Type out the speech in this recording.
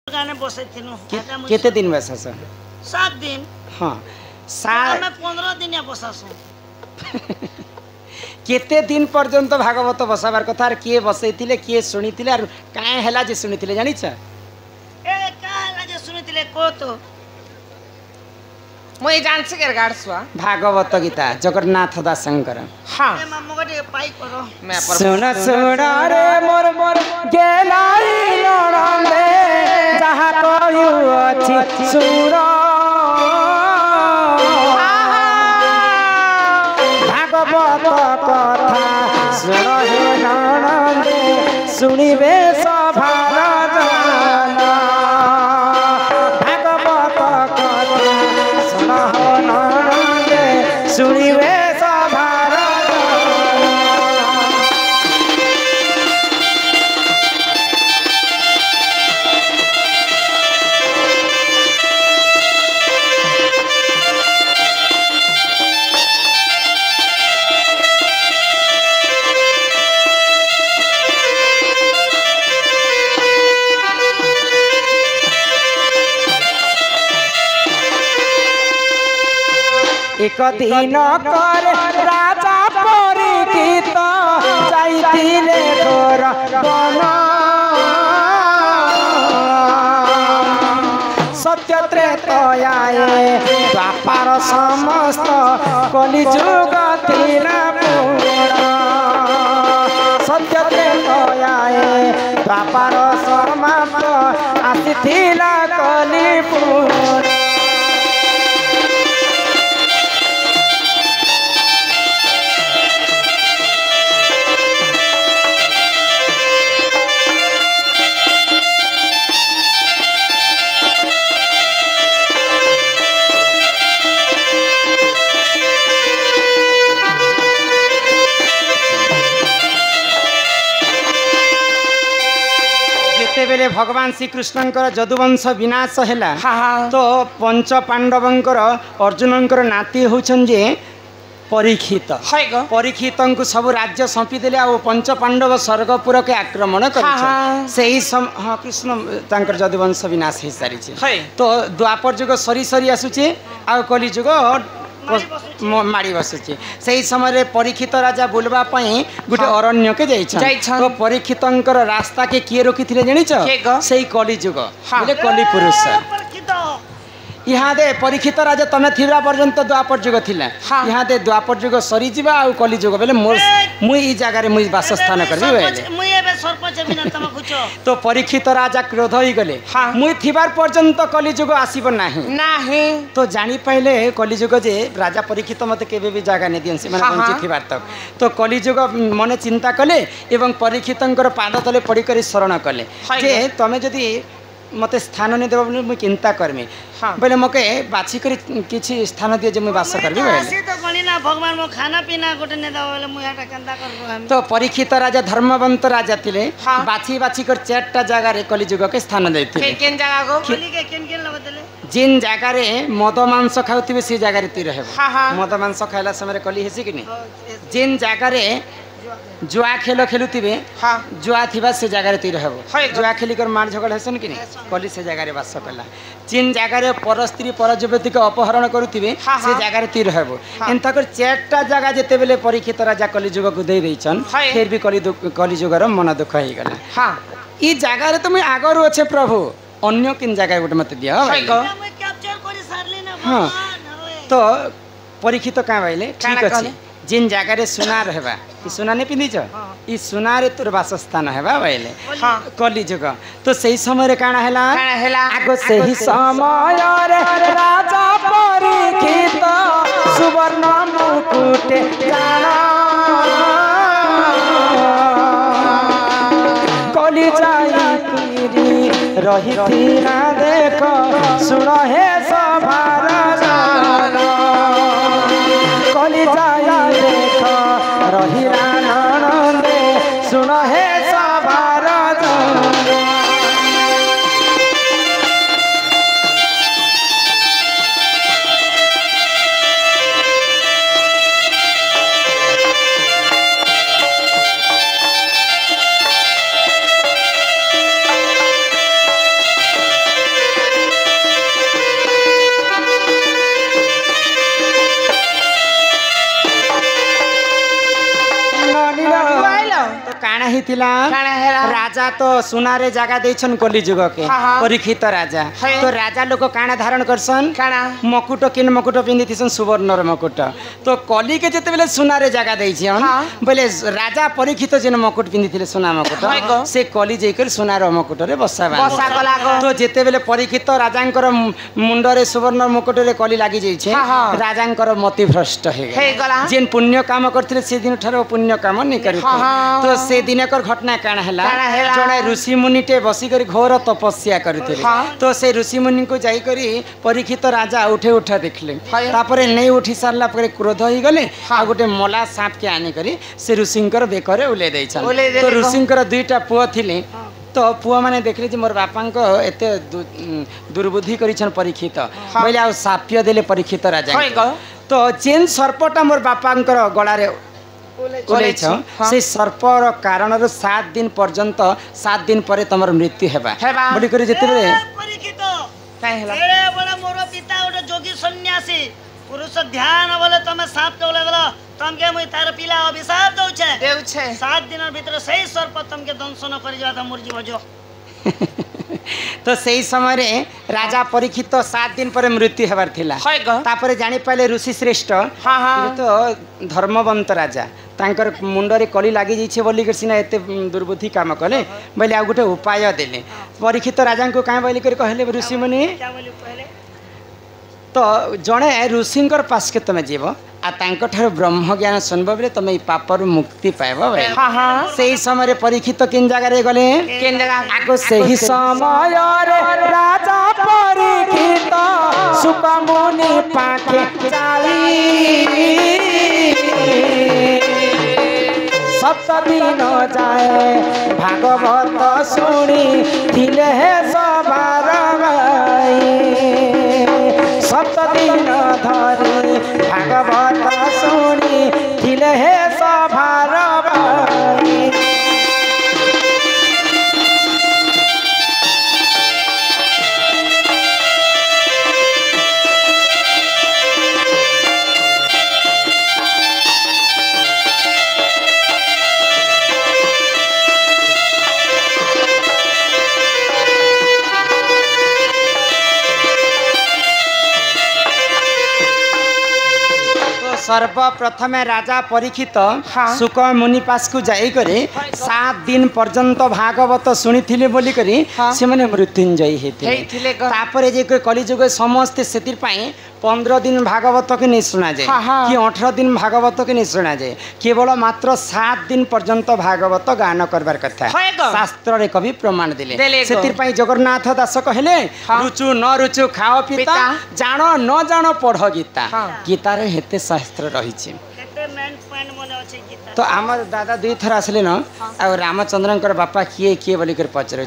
गाने बसे थिनु केते दिन बसास 7 दिन हाँ हमें 15 दिन या बसासु केते दिन पर्यंत भागवत बसाबार कथा किए बसैथिले किए शुणिथिले आर काहे हला जे शुणिथिले जानि छ ए का हला जे सुनिथिले को तो মই जानछि के गाडसुआ भागवत गीता जगन्नाथ दास शंकर हां ए मामू गटे पाई करो मैं पर सुन सुन रे मोर मोर गेलाई लड़े जहा कहू अछि सुर भागवत कथा सुन हे ननदे सुनिबे सभार जन भागवत कथा सुन हो ननदे सुनिबे सभार एक दिन कर राजा परीक्षित जाइथिले घोर वन सत्य त्रेतयाए द्वापर समस्त कलिजुग थिला पूर्ण सत्य त्रेतयाए द्वापर समाप्त आसिथिला कलिपूर्ण बेले भगवान श्रीकृष्णंकर जदुवंश विनाश है तो पंच पांडवंकर अर्जुनंकर नाती होछन जे परीक्षित परीक्षित को सब राज्य संपीदेले आ पंच पांडव स्वर्गपुर के आक्रमण कर हाँ कृष्ण तांकर जदुवंश विनाश हो सारी तो द्वापर जुग सरी सरी आसुचे आ कली जुग माड़ी बसुचे से ही समय परीक्षित राजा बुलवा गोटे अरण्य के तो परीक्षित रास्ता के किए रोकी थे जान से कलिजुग कली पुरुष यहाँ दे परीक्षित राजा तमें थिबा पर्यंत द्वापर जुग थिला यहाँ दे द्वापर जुग सरी जीवा आ कलिजुग बेले मुई जगह मुई वासस्थान करबी तो परीक्षित राजा क्रोध हो गले मुई थिबार पर्यंत कलिजुग आसीब नाही तो जानी पाइले कलिजुग जे राजा परीक्षित मते केबे भी जगह नहीं दियन माने बंची थिबार तक तो कलिजुग मने चिंता कले एवं परीक्षितंकर पाद तले पड़ी करी शरण कले जे तमे जदी मते स्थान नहीं देव मुझे चिंता करमी बोले मके बाछी कर किसी स्थान दिए जो मुझे बास करबी भगवान मो खाना पीना गोटे ने दवा बोले मुझे हटा केंदा करबो तो परीक्षित राजा धर्मवंत राजा थिले बाछी बाछी कर चारटा जगह रे कलिजुग के स्थान देथिले केन जगह को कली के केन केन लगतले जिन जगह रे मद मांस खाउथिबे से जगह रे ती रहबो मद मांस खाइला समय कली हेसी कि नहीं जिन जगह रे जुआ खेल खेलुवे जुआ थी से जगह ती रहबो जुआ खेलिकर मार झगड़ हेसन कि नहीं कली से जगह बास कला जिन जगह पर स्त्री पर युवती को अपहरण करुवे से जगह ती रहबो एंता कर चारटा जगह जिते बेले परीक्षित राजा कलिजुग को दे देछन फिर भी कलिजुगर मन दुख हो गला ई जगह तो मैं आगर अच्छे प्रभु अन्य किन जगह गोटे मत दिया हाँ तो परीक्षित क्या भाई ठीक अच्छे जिन जगह रे सुना रहबा ई सुना नहीं पिंधिच ई सुना रे तोर वासस्थान हेबा बाइले कली जुग तो सही समय रे काना हैला आगो सही समय रे राजा परीक्षित सुवर्ण मुकुट जाना कली जाई पीरी रही थी ना देखो सुन हे सभार जाना कली जाई देखो रही ननदे सुन हे सभार जाना काना हितिला राजा तो सुनारे जगह देछन कली जुग के परीक्षित राजा तो राजा लोग काना धारण करसन मकुट किन मकुट पिंधिथिसन सुवर्णर मकुट तो कली के जेते बेले सुनारे जगह देछन बोले राजा परीक्षित जेन मकुट पिंधिथिले सुना मकुट से कली जेकर सुनार मकुट रे बसा तो जेते बेले परीक्षित राजांकर मुंडरे सुवर्ण मुकुट रे कली लागी जाइछे राजांकर मति भ्रष्ट हे गला जेन पुण्य काम करथिले से दिन ठारो पुण्य काम नै करि तो से दिनकर घटना काना हैला जणे ऋषि मुनिटे बसी करी घोर तपस्या करथिले तो से ऋषि मुनि को जाई करी परीक्षित राजा उठे उठा देखले तापरे नै उठी सारला परे क्रोध होई गले आ गोटे मला सांप के आनी करी से ऋषिंकर बेकरे उले दैछन तो ऋषिंकर दुईटा पुଅ थिले तो पुआ माने देखले जे मोर बापा को एते दुर्बुद्धि करिछन परीक्षित बोले आ साप्य देले परीक्षित राजा तो जेन सर्पटा मोर बापांकर गळारे उलेछ से सर्पर कारण 7 दिन पर्यंत 7 दिन परे तमर मृत्यु हेबा बडी करी जेते बेले परीक्षित काहे हला एरे बड़ा मोर पिता ओटे जोगी सन्यासी पुरुष ध्यान बोले तमे साप के बोले गलो तमके मुई तार पिला अभिशाप देउछे 7 दिन भीतर सही सर्प तमके दंशन करि जा त मुर्जी भजो तो सही समय रे राजा परीक्षित 7 दिन पर मृत्यु हेबार थिला तापरे जानि पाले ऋषि श्रेष्ठ तो धर्मवंत राजा तांकर मुंडरे कली लागी जाइछे बोली के सिना एते दुर्बुद्धि काम कले बोले आ गुटे उपाय देले परीक्षित राजा को काहे बोली कर कहले ऋषि मुनि क्या बोली कहले तो जड़े ऋषिंकर पास के तुम जीव आ ब्रह्म ज्ञान सुनब बोले तुम पापर मुक्ति पाइब से समय परीक्षित किन जगह गले आगो से ही समय राजा परीक्षित सुख मुनि पाखे सप्त दिन जाए भागवत शुणी थिले सबार सप्त दिन धरी भागवत शुणी थिले सभार सर्वप्रथमे राजा परीक्षित सुख मुनि पास को जाई करे 7 दिन पर्यंत भागवत सुनी थिले बोली करी से माने मृत्युंजयी हेते तापरे जे कलिजुग समस्त सेतिर पाए 15 दिन भागवत के नहीं सुना जाए कि 18 दिन भागवत के नहीं सुना जाए केवल मात्र 7 दिन पर्यंत भागवत गान करबार कथा शास्त्र रे कवि प्रमाण दिले सेतिर पाई जगन्नाथ दास कहले रुचु न रुचु खाओ पीता जानो न जानो पढ़ गीता गीता रे हेते शास्त्र रही तो आम दादा 2 थर आसले न आ रामचंद्रंकर बापा किए किए बोलिकर पचरे